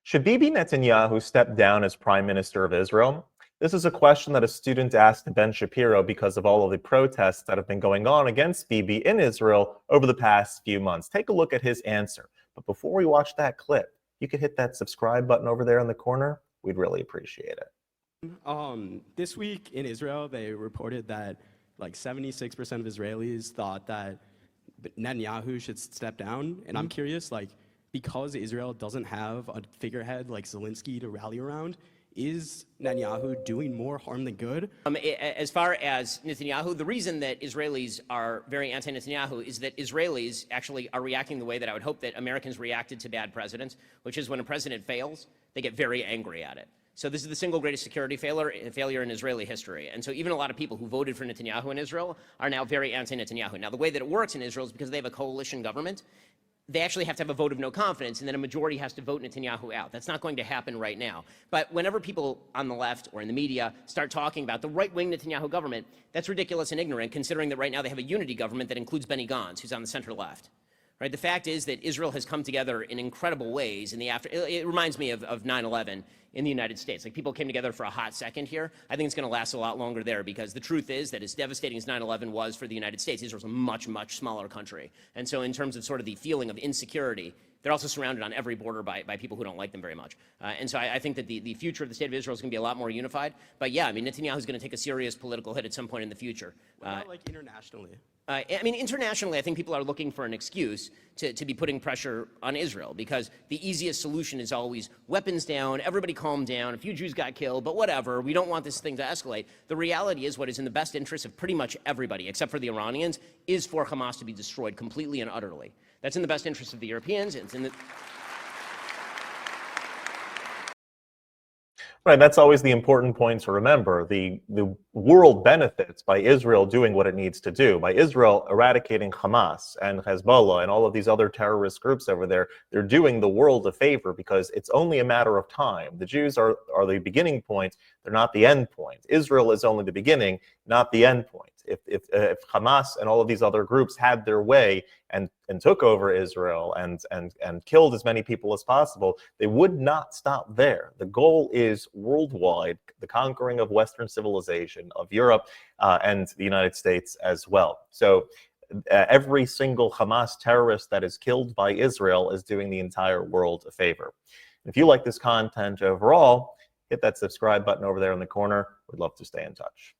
Should Bibi Netanyahu step down as Prime Minister of Israel? This is a question that a student asked Ben Shapiro because of all of the protests that have been going on against Bibi in Israel over the past few months. Take a look at his answer. But before we watch that clip, you could hit that subscribe button over there in the corner. We'd really appreciate it. This week in Israel, they reported that like 76% of Israelis thought that Netanyahu should step down. And I'm curious, because Israel doesn't have a figurehead like Zelensky to rally around, is Netanyahu doing more harm than good? As far as Netanyahu, the reason that Israelis are very anti-Netanyahu is that Israelis actually are reacting the way that I would hope that Americans reacted to bad presidents, which is when a president fails, they get very angry at it. So this is the single greatest security failure in Israeli history. And so even a lot of people who voted for Netanyahu in Israel are now very anti-Netanyahu. Now, the way that it works in Israel is because they have a coalition government, they actually have to have a vote of no confidence, and then a majority has to vote Netanyahu out. That's not going to happen right now. But whenever people on the left or in the media start talking about the right-wing Netanyahu government, that's ridiculous and ignorant, considering that right now they have a unity government that includes Benny Gantz, who's on the center left. Right? The fact is that Israel has come together in incredible ways in the after. It reminds me of 9/11 in the United States. Like, people came together for a hot second here. I think it's going to last a lot longer there, because the truth is that as devastating as 9/11 was for the United States, Israel's a much, much smaller country. And so in terms of sort of the feeling of insecurity, they're also surrounded on every border by people who don't like them very much. And so I think that the future of the state of Israel is going to be a lot more unified. But yeah, I mean, Netanyahu is going to take a serious political hit at some point in the future. What about, like, internationally? I mean, internationally, I think people are looking for an excuse to be putting pressure on Israel, because the easiest solution is always weapons down, everybody calm down, a few Jews got killed, but whatever, we don't want this thing to escalate. The reality is, what is in the best interest of pretty much everybody, except for the Iranians, is for Hamas to be destroyed completely and utterly. That's in the best interest of the Europeans. It's in the... Right, that's always the important point to remember. The world benefits by Israel doing what it needs to do. By Israel eradicating Hamas and Hezbollah and all of these other terrorist groups over there, they're doing the world a favor, because it's only a matter of time. The Jews are the beginning point, they're not the end point. Israel is only the beginning, not the end point. If Hamas and all of these other groups had their way and took over Israel and killed as many people as possible, they would not stop there. The goal is worldwide, the conquering of Western civilization, of Europe and the United States as well. So every single Hamas terrorist that is killed by Israel is doing the entire world a favor. If you like this content overall, hit that subscribe button over there in the corner. We'd love to stay in touch.